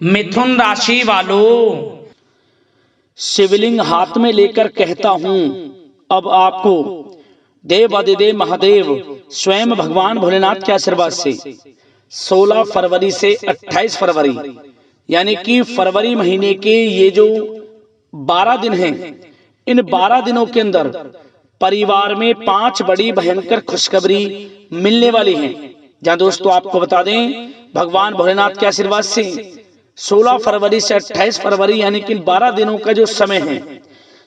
मिथुन राशि वालों, शिवलिंग हाथ में लेकर कहता हूं अब आपको देवादिदेव महादेव स्वयं भगवान भोलेनाथ के आशीर्वाद से 16 फरवरी से 28 फरवरी यानी कि फरवरी महीने के ये जो 12 दिन हैं, इन 12 दिनों के अंदर परिवार में 5 बड़ी भयंकर खुशखबरी मिलने वाली हैं। जहां दोस्तों आपको बता दें, भगवान भोलेनाथ के आशीर्वाद से 16 फरवरी से 28 फरवरी यानी कि 12 दिनों का जो समय है,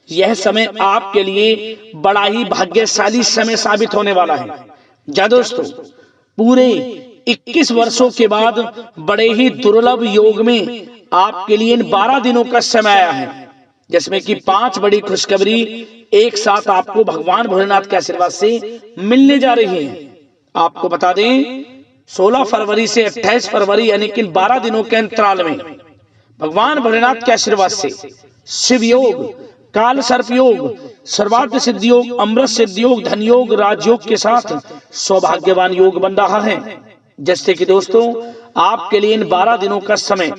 यह समय आपके लिए बड़ा ही भाग्यशाली समय साबित होने वाला है। जहां दोस्तों पूरे 21 वर्षों के बाद बड़े ही दुर्लभ योग में आपके लिए इन 12 दिनों का समय आया है, जिसमें कि 5 बड़ी खुशखबरी एक साथ आपको भगवान भोलेनाथ के आशीर्वाद से मिलने जा रही है। आपको बता दें 16 फरवरी से 28 फरवरी यानी कि 12 दिनों के अंतराल में भगवान भोलेनाथ के आशीर्वाद से शिव योग, काल सर्प योग, सर्वार्थ सिद्धि योग, अमृत सिद्धि योग, धन योग, राजयोग के साथ सौभाग्यवान योग बन रहा है। जैसे कि दोस्तों आपके लिए इन 12 दिनों का समय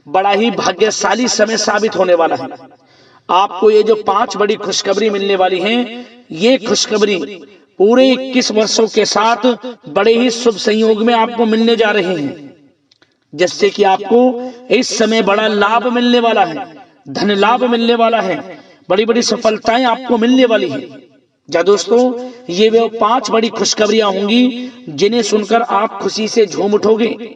बड़ा ही भाग्यशाली समय साबित होने वाला है। आपको ये जो 5 बड़ी खुशखबरी मिलने वाली हैं, ये खुशखबरी पूरे 21 वर्षों के साथ बड़े ही शुभ संयोग में आपको मिलने जा रहे हैं, जिससे कि आपको इस समय बड़ा लाभ मिलने वाला है, धन लाभ मिलने वाला है, बड़ी बड़ी सफलताएं आपको मिलने वाली है। जा दोस्तों ये वो 5 बड़ी खुशखबरियां होंगी जिन्हें सुनकर आप खुशी से झूम उठोगे,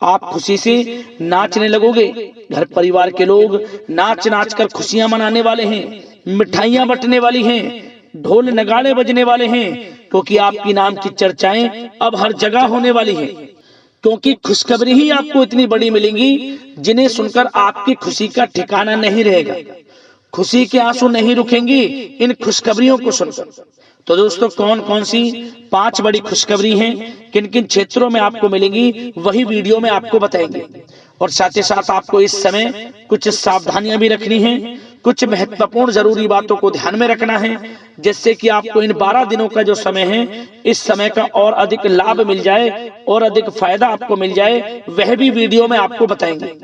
आप खुशी से नाचने लगोगे। घर परिवार के लोग नाच नाच कर खुशियां मनाने वाले हैं, मिठाइयां बंटने वाली हैं, ढोल नगाड़े बजने वाले हैं, क्योंकि आपकी नाम की चर्चाएं अब हर जगह होने वाली है। क्योंकि खुशखबरी ही आपको इतनी बड़ी मिलेंगी जिन्हें सुनकर आपकी खुशी का ठिकाना नहीं रहेगा, खुशी के आंसू नहीं रुकेंगी इन खुशखबरियों को सुनकर। तो दोस्तों कौन कौन सी 5 बड़ी खुशखबरी हैं, किन किन क्षेत्रों में आपको मिलेंगी, वही वीडियो में आपको बताएंगे। और साथ ही साथ आपको इस समय कुछ सावधानियां भी रखनी है, कुछ महत्वपूर्ण जरूरी बातों को ध्यान में रखना है, जिससे कि आपको इन 12 दिनों का जो समय है, इस समय का और अधिक लाभ मिल जाए और अधिक फायदा आपको मिल जाए, वह भी वीडियो में आपको बताएंगे।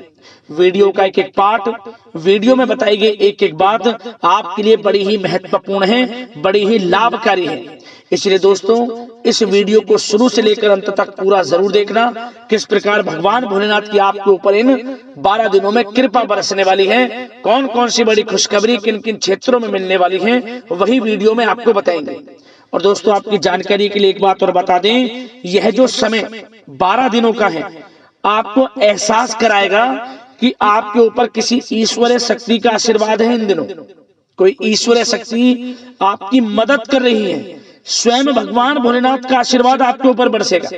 वीडियो का एक एक पार्ट, वीडियो में बताई गई एक एक बात आपके लिए बड़ी ही महत्वपूर्ण है, बड़ी ही लाभकारी है। इसलिए दोस्तों इस वीडियो को शुरू से लेकर अंत तक पूरा जरूर देखना, किस प्रकार भगवान भोलेनाथ की आपके ऊपर इन 12 दिनों में कृपा बरसने वाली है, कौन कौन सी बड़ी खुशखबरी किन किन क्षेत्रों में मिलने वाली है, वही वीडियो में आपको बताएंगे। और दोस्तों आपकी जानकारी के लिए एक बात और बता दें, यह जो समय 12 दिनों का है, आपको एहसास कराएगा कि आपके ऊपर किसी ईश्वरीय शक्ति का आशीर्वाद है। इन दिनों कोई ईश्वरीय शक्ति आपकी मदद कर रही है, स्वयं भगवान भोलेनाथ का आशीर्वाद आपके ऊपर बरसेगा,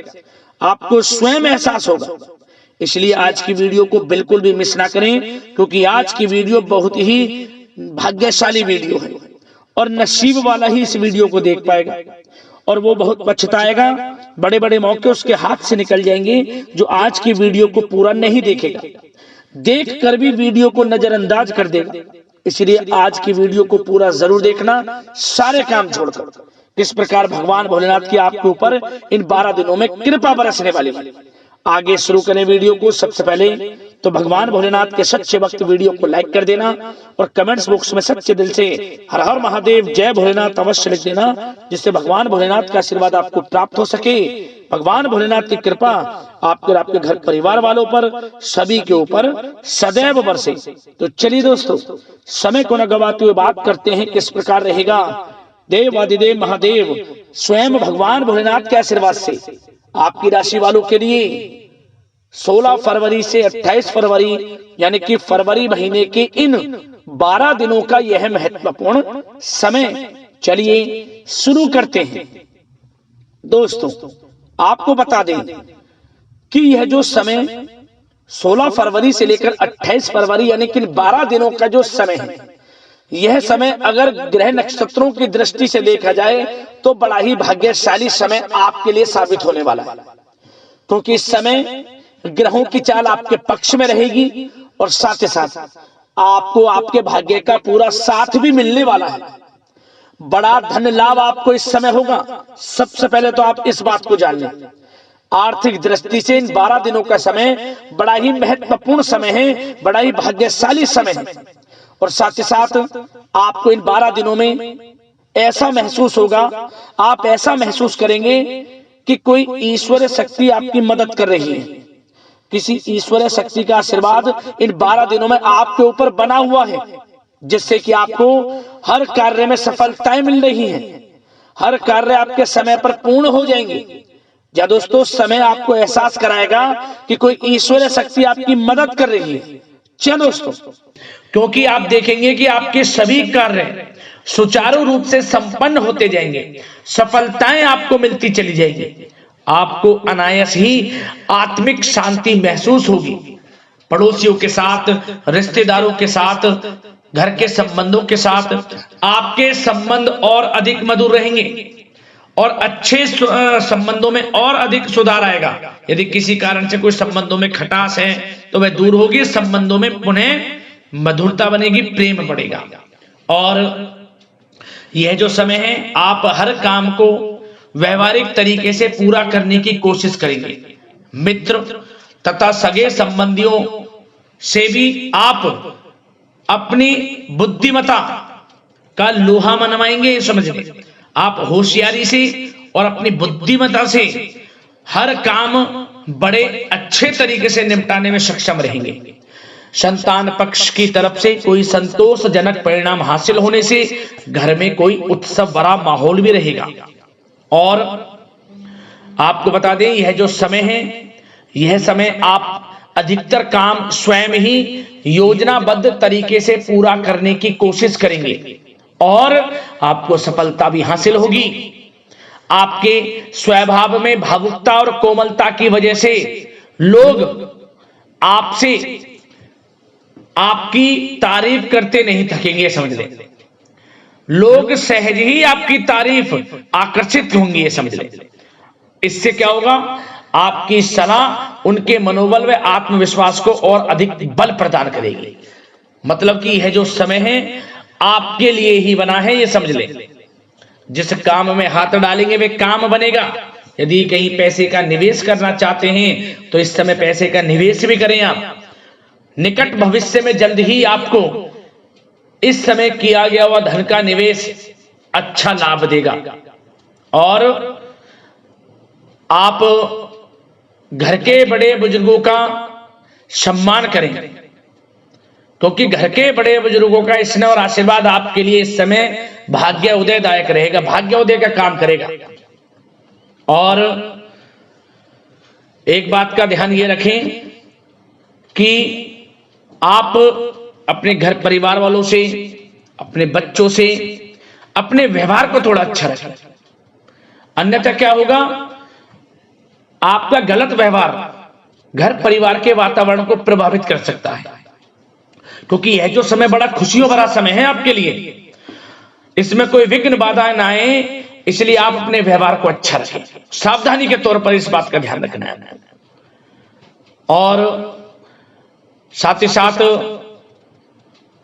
आपको स्वयं एहसास होगा। इसलिए आज की वीडियो को बिल्कुल भी मिस ना करें, क्योंकि आज की वीडियो बहुत ही भाग्यशाली वीडियो है और नसीब वाला ही इस वीडियो को देख पाएगा, और वो बहुत पछताएगा। बड़े बड़े मौके उसके हाथ से निकल जाएंगे जो आज की वीडियो को पूरा नहीं देखेगा, देख कर भी वीडियो को नजरअंदाज कर देगा। इसलिए आज की वीडियो को पूरा जरूर देखना, सारे काम छोड़कर। किस प्रकार भगवान भोलेनाथ की आपके ऊपर इन 12 दिनों में कृपा बरसने वाली है। आगे शुरू करें वीडियो को। सबसे पहले तो भगवान भोलेनाथ के सच्चे भक्त वीडियो को लाइक कर देना और कमेंट्स बॉक्स में सच्चे दिल से हर हर महादेव जय भोलेनाथ अवश्य लिख देना, जिससे भगवान भोलेनाथ का आशीर्वाद आपको प्राप्त हो सके, भगवान भोलेनाथ की कृपा आपके और आपके घर परिवार वालों पर सभी के ऊपर सदैव बरसे। तो चलिए दोस्तों समय को न गवाते हुए बात करते हैं किस प्रकार रहेगा देवादिदेव महादेव स्वयं भगवान भोलेनाथ के आशीर्वाद से आपकी राशि वालों के लिए 16 फरवरी से 28 फरवरी यानी कि फरवरी महीने के इन 12 दिनों का यह महत्वपूर्ण समय। चलिए शुरू करते हैं। दोस्तों आपको बता दें कि यह जो समय 16 फरवरी से लेकर 28 फरवरी यानी कि 12 दिनों का जो समय है, यह समय अगर ग्रह नक्षत्रों की दृष्टि से देखा जाए तो बड़ा ही भाग्यशाली समय आपके लिए साबित होने वाला है, क्योंकि इस समय ग्रहों की चाल आपके पक्ष में रहेगी और साथ ही साथ आपको आपके भाग्य का पूरा साथ भी मिलने वाला है। बड़ा धन लाभ आपको इस समय होगा। सबसे पहले तो आप इस बात को जान लें, आर्थिक दृष्टि से इन 12 दिनों का समय बड़ा ही महत्वपूर्ण समय है, बड़ा ही भाग्यशाली समय है। और साथ ही साथ आपको इन 12 दिनों में ऐसा महसूस होगा, आप ऐसा महसूस करेंगे कि कोई ईश्वरीय शक्ति आपकी मदद कर रही है। किसी ईश्वरीय शक्ति का आशीर्वाद इन 12 दिनों में आपके ऊपर बना हुआ है, जिससे कि आपको हर कार्य में सफलताएं मिल रही हैं, हर कार्य आपके समय पर पूर्ण हो जाएंगे। या दोस्तों, समय आपको एहसास कराएगा कि कोई ईश्वरीय शक्ति आपकी मदद कर रही है। क्या दोस्तों, क्योंकि आप देखेंगे कि आपके सभी कार्य सुचारू रूप से संपन्न होते जाएंगे, सफलताएं आपको मिलती चली जाएंगी, आपको अनायास ही आत्मिक शांति महसूस होगी। पड़ोसियों के साथ, रिश्तेदारों के साथ, घर के संबंधों के साथ आपके संबंध और अधिक मधुर रहेंगे और अच्छे संबंधों में और अधिक सुधार आएगा। यदि किसी कारण से कोई संबंधों में खटास है तो वह दूर होगी, संबंधों में पुनः मधुरता बनेगी, प्रेम बढ़ेगा। और यह जो समय है, आप हर काम को व्यवहारिक तरीके से पूरा करने की कोशिश करेंगे। मित्र तथा सगे संबंधियों से भी आप अपनी बुद्धिमत्ता का लोहा मनवाएंगे। समझिए, आप होशियारी से और अपनी बुद्धिमत्ता से हर काम बड़े अच्छे तरीके से निपटाने में सक्षम रहेंगे। संतान पक्ष की तरफ से कोई संतोषजनक परिणाम हासिल होने से घर में कोई उत्सव भरा माहौल भी रहेगा। और आपको बता दें, यह जो समय है, यह समय आप अधिकतर काम स्वयं ही योजनाबद्ध तरीके से पूरा करने की कोशिश करेंगे और आपको सफलता भी हासिल होगी। आपके स्वभाव में भावुकता और कोमलता की वजह से लोग आपसे आपकी तारीफ करते नहीं थकेंगे। समझ लें, लोग सहज ही आपकी तारीफ आकर्षित होंगी, ये समझ लें। इससे क्या होगा, आपकी सलाह उनके मनोबल व आत्मविश्वास को और अधिक बल प्रदान करेगी। मतलब कि यह जो समय है आपके लिए ही बना है, ये समझ लें। जिस काम में हाथ डालेंगे वे काम बनेगा। यदि कहीं पैसे का निवेश करना चाहते हैं तो इस समय पैसे का निवेश भी करें आप। निकट भविष्य में जल्द ही आपको इस समय किया गया हुआ धन का निवेश अच्छा लाभ देगा। और आप घर के बड़े बुजुर्गों का सम्मान करें, क्योंकि घर के बड़े बुजुर्गों का स्नेह और आशीर्वाद आपके लिए इस समय भाग्य उदयदायक रहेगा, भाग्य उदय का काम करेगा। और एक बात का ध्यान ये रखें कि आप अपने घर परिवार वालों से, अपने बच्चों से अपने व्यवहार को थोड़ा अच्छा रखें। अन्यथा क्या होगा, आपका गलत व्यवहार घर परिवार के वातावरण को प्रभावित कर सकता है। क्योंकि यह जो समय बड़ा खुशियों भरा समय है आपके लिए, इसमें कोई विघ्न बाधा ना आए, इसलिए आप अपने व्यवहार को अच्छा रखें। सावधानी के तौर पर इस बात का ध्यान रखना है। और साथ ही साथ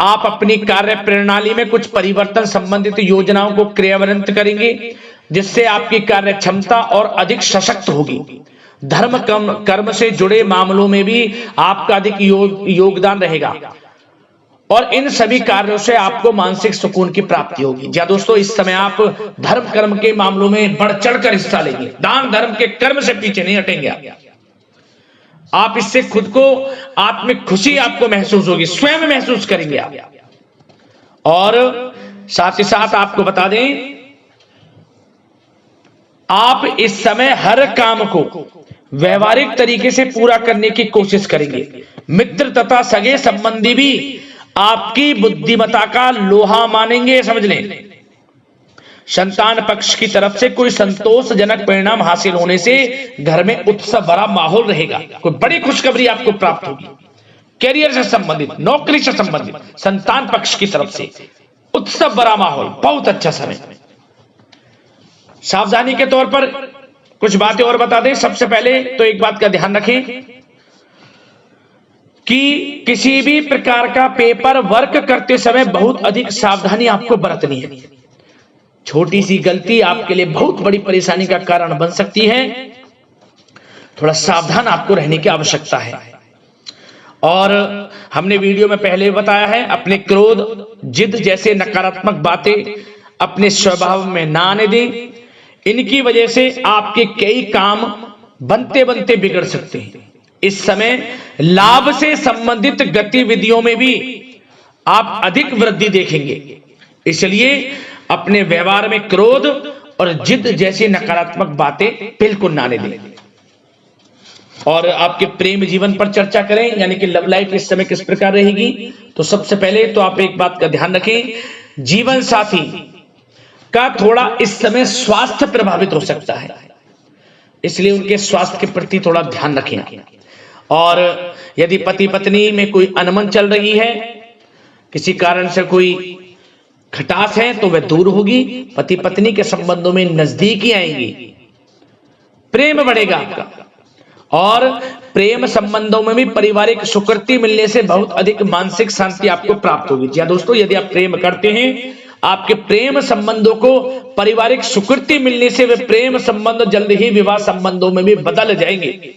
आप अपनी कार्य प्रणाली में कुछ परिवर्तन संबंधित योजनाओं को क्रियान्वित करेंगे, जिससे आपकी कार्य क्षमता और अधिक सशक्त होगी। धर्म कर्म से जुड़े मामलों में भी आपका अधिक योगदान रहेगा और इन सभी कार्यों से आपको मानसिक सुकून की प्राप्ति होगी। या दोस्तों, इस समय आप धर्म कर्म के मामलों में बढ़ चढ़कर हिस्सा लेंगे। दान धर्म के कर्म से पीछे नहीं हटेंगे आप। इससे खुद को आत्मिक खुशी आपको महसूस होगी, स्वयं महसूस करेंगे आप। और साथ ही साथ आपको बता दें, आप इस समय हर काम को व्यवहारिक तरीके से पूरा करने की कोशिश करेंगे। मित्र तथा सगे संबंधी भी आपकी बुद्धिमत्ता का लोहा मानेंगे। समझ लें, संतान पक्ष की तरफ से कोई संतोषजनक परिणाम हासिल होने से घर में उत्सव भरा माहौल रहेगा। कोई बड़ी खुशखबरी आपको प्राप्त होगी। कैरियर से संबंधित, नौकरी से संबंधित, संतान पक्ष की तरफ से उत्सव भरा माहौल, बहुत अच्छा समय। सावधानी के तौर पर कुछ बातें और बता दें। सबसे पहले तो एक बात का ध्यान रखें कि किसी भी प्रकार का पेपर वर्क करते समय बहुत अधिक सावधानी आपको बरतनी है। छोटी सी गलती आपके लिए बहुत बड़ी परेशानी का कारण बन सकती है। थोड़ा सावधान आपको रहने की आवश्यकता है। और हमने वीडियो में पहले बताया है, अपने क्रोध, जिद जैसे नकारात्मक बातें अपने स्वभाव में ना आने दें। इनकी वजह से आपके कई काम बनते बनते बिगड़ सकते हैं। इस समय लाभ से संबंधित गतिविधियों में भी आप अधिक वृद्धि देखेंगे, इसलिए अपने व्यवहार में क्रोध और जिद जैसी नकारात्मक बातें बिल्कुल ना आने दें। और आपके प्रेम जीवन पर चर्चा करें, यानी कि लव लाइफ इस समय किस प्रकार रहेगी। तो सबसे पहले तो आप एक बात का ध्यान रखें, जीवन साथी का थोड़ा इस समय स्वास्थ्य प्रभावित हो सकता है, इसलिए उनके स्वास्थ्य के प्रति थोड़ा ध्यान रखें। और यदि पति पत्नी में कोई अनबन चल रही है, किसी कारण से कोई खटास है, तो वह दूर होगी। पति पत्नी के संबंधों में नजदीकी आएंगी, प्रेम बढ़ेगा आपका। और प्रेम संबंधों में भी पारिवारिक स्वीकृति मिलने से बहुत अधिक मानसिक शांति आपको प्राप्त होगी। जी दोस्तों, यदि आप प्रेम करते हैं, आपके प्रेम संबंधों को पारिवारिक स्वीकृति मिलने से वे प्रेम संबंध जल्द ही विवाह संबंधों में भी बदल जाएंगे।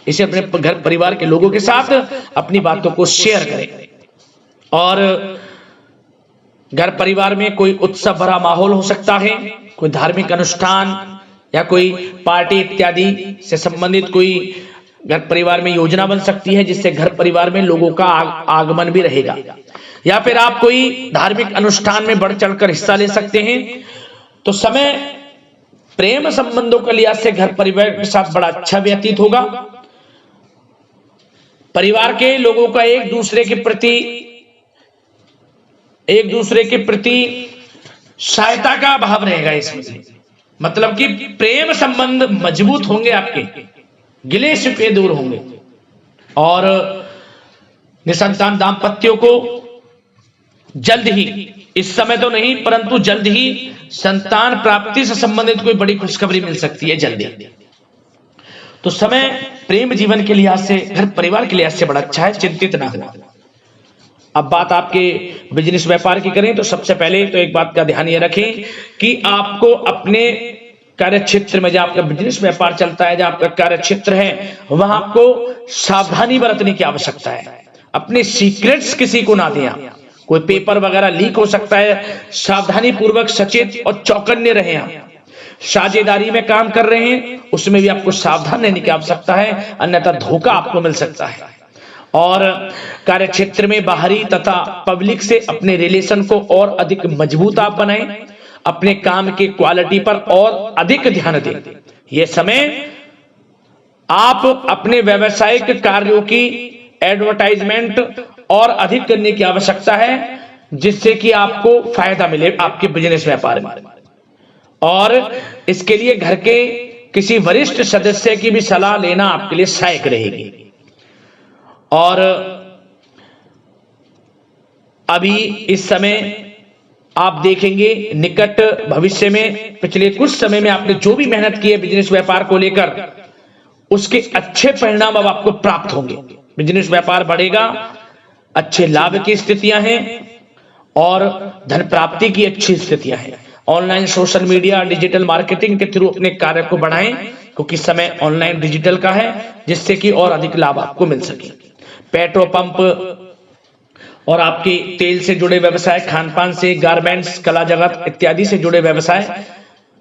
इसे अपने घर परिवार के लोगों के साथ अपनी बातों को शेयर करें। और घर परिवार में कोई उत्सव भरा माहौल हो सकता है, कोई धार्मिक अनुष्ठान या कोई पार्टी इत्यादि से संबंधित कोई घर परिवार में योजना बन सकती है, जिससे घर परिवार में लोगों का आगमन भी रहेगा। या फिर आप कोई धार्मिक अनुष्ठान में बढ़ चढ़कर हिस्सा ले सकते हैं। तो समय प्रेम संबंधों के लिहाज से घर परिवार के साथ बड़ा अच्छा व्यतीत होगा। परिवार के लोगों का एक दूसरे के प्रति सहायता का भाव रहेगा इसमें, मतलब कि प्रेम संबंध मजबूत होंगे, आपके गिले शिकवे दूर होंगे। और निसंतान दाम्पत्यों को जल्द ही, इस समय तो नहीं परंतु जल्द ही संतान प्राप्ति से संबंधित कोई बड़ी खुशखबरी मिल सकती है जल्दी। तो समय प्रेम जीवन के लिहाज से, घर परिवार के लिहाज से बड़ा अच्छा है, चिंतित ना हो। अब बात आपके बिजनेस व्यापार की करें, तो सबसे पहले तो एक बात का ध्यान ये रखें कि आपको अपने कार्य क्षेत्र में, जहां आपका बिजनेस व्यापार चलता है, जहां आपका कार्य क्षेत्र है, वहां आपको सावधानी बरतने की आवश्यकता है। अपने सीक्रेट्स किसी को ना दें। कोई पेपर वगैरह लीक हो सकता है, सावधानी पूर्वक सचेत और चौकन्ने रहें। आप साझेदारी में काम कर रहे हैं, उसमें भी आपको सावधान रहने की आवश्यकता है, अन्यथा धोखा आपको मिल सकता है। और कार्य क्षेत्र में बाहरी तथा पब्लिक से अपने रिलेशन को और अधिक मजबूत आप बनाएं। अपने काम की क्वालिटी पर और अधिक ध्यान दें। यह समय आप अपने व्यावसायिक कार्यों की एडवर्टाइजमेंट और अधिक करने की आवश्यकता है, जिससे कि आपको फायदा मिले आपके बिजनेस व्यापार में। और इसके लिए घर के किसी वरिष्ठ सदस्य की भी सलाह लेना आपके लिए सहायक रहेगी। और अभी इस समय आप देखेंगे, निकट भविष्य में, पिछले कुछ समय में आपने जो भी मेहनत की है बिजनेस व्यापार को लेकर, उसके अच्छे परिणाम अब आपको प्राप्त होंगे। बिजनेस व्यापार बढ़ेगा, अच्छे लाभ की स्थितियां हैं और धन प्राप्ति की अच्छी स्थितियां हैं। Online, social media, digital marketing के थ्रू अपने कार्य को बढ़ाएं, क्योंकि समय ऑनलाइन डिजिटल का है, जिससे कि और अधिक लाभ आपको मिल सके। पेट्रोल पंप और आपके तेल से जुड़े व्यवसाय, खान पान से, गारमेंट्स, कला जगत इत्यादि से जुड़े व्यवसाय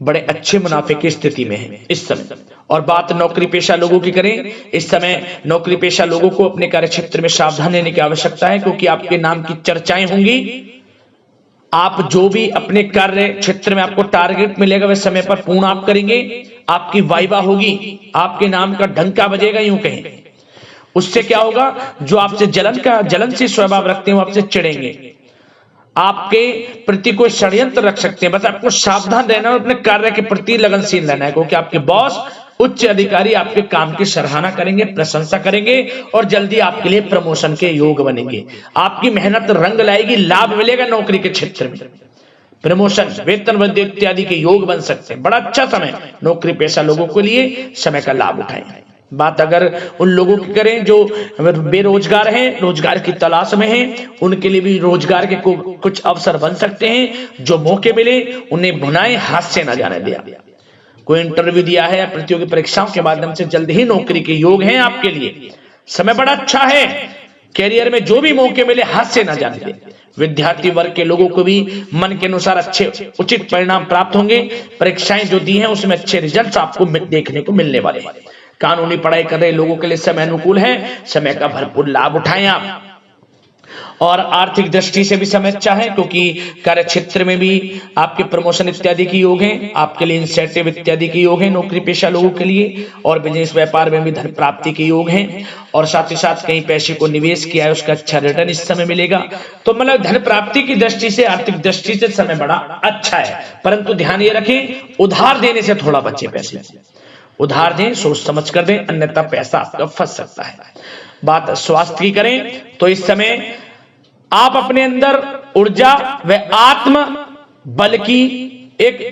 बड़े अच्छे मुनाफे की स्थिति में है इस समय। और बात नौकरी पेशा लोगों की करें, इस समय नौकरी पेशा लोगों को अपने कार्य क्षेत्र में सावधान रहने की आवश्यकता है, क्योंकि आपके नाम की चर्चाएं होंगी। आप जो भी अपने कार्य क्षेत्र में आपको टारगेट मिलेगा, वह समय पर पूर्ण आप करेंगे। आपकी वाइवा होगी, आपके नाम का डंका बजेगा, यूं कहें। उससे क्या होगा, जो आपसे जलनशील स्वभाव रखते हैं वो आपसे चिढ़ेंगे, आपके प्रति कोई षड्यंत्र रख सकते हैं। बस आपको सावधान रहना और अपने कार्य के प्रति लगनशील रहना है, क्योंकि आपके बॉस, उच्च अधिकारी आपके काम की सराहना करेंगे, प्रशंसा करेंगे और जल्दी आपके लिए प्रमोशन के योग बनेंगे। आपकी मेहनत रंग लाएगी, लाभ मिलेगा नौकरी के क्षेत्र में, प्रमोशन, वेतन वृद्धि इत्यादि के योग बन सकते हैं। बड़ा अच्छा समय नौकरी पेशा लोगों के लिए, समय का लाभ उठाएं। बात अगर उन लोगों की करें जो बेरोजगार हैं, रोजगार की तलाश में हैं, उनके लिए भी रोजगार के कुछ अवसर बन सकते हैं। जो मौके मिले उन्हें भुनाएं, हाथ से न जाने दिया। कोई इंटरव्यू दिया है या प्रतियोगी परीक्षाओं के माध्यम से जल्द ही नौकरी के योग हैं आपके लिए। समय बड़ा अच्छा है। कैरियर में जो भी मौके मिले हाथ से ना जाने दें। विद्यार्थी वर्ग के लोगों को भी मन के अनुसार अच्छे उचित परिणाम प्राप्त होंगे। परीक्षाएं जो दी हैं उसमें अच्छे रिजल्ट आपको देखने को मिलने वाले हैं। कानूनी पढ़ाई कर रहे लोगों के लिए समय अनुकूल है। समय का भरपूर लाभ उठाएं आप। और आर्थिक दृष्टि से भी समय अच्छा है, क्योंकि कार्य क्षेत्र में भी आपके प्रमोशन इत्यादि के योग हैं। आपके लिए इंसेंटिव इत्यादि के योग हैं नौकरी पेशा लोगों के लिए। और बिजनेस व्यापार में भी धन प्राप्ति के योग हैं। और साथ ही साथ कहीं पैसे को निवेश किया है उसका अच्छा रिटर्न इस समय मिलेगा। तो मतलब धन प्राप्ति की दृष्टि से, आर्थिक दृष्टि से समय बड़ा अच्छा है। परंतु ध्यान ये रखें, उधार देने से थोड़ा बचे। पैसे उधार दें, सोच समझ कर दें, अन्यथा पैसा आपका फंस सकता है। बात स्वास्थ्य की करें तो इस समय आप अपने अंदर ऊर्जा व आत्म बल की एक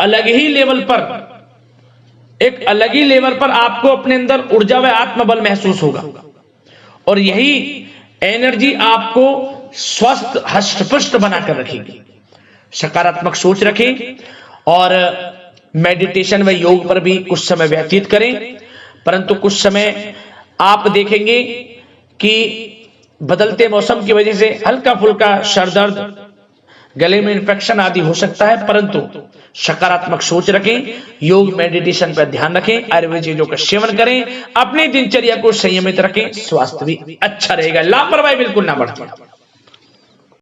अलग ही लेवल पर आपको अपने अंदर ऊर्जा व आत्म बल महसूस होगा। और यही एनर्जी आपको स्वस्थ हष्ट-पुष्ट बनाकर रखेगी। सकारात्मक सोच रखें और मेडिटेशन व योग पर भी कुछ समय व्यतीत करें। परंतु कुछ समय आप देखेंगे कि बदलते मौसम की वजह से हल्का फुल्का सर दर्द, गले में इंफेक्शन आदि हो सकता है। परंतु सकारात्मक सोच रखें, योग मेडिटेशन पर ध्यान रखें, आयुर्वेद चीजों का सेवन करें, अपनी दिनचर्या को संयमित रखें, स्वास्थ्य भी अच्छा रहेगा। लापरवाही बिल्कुल ना बरतें।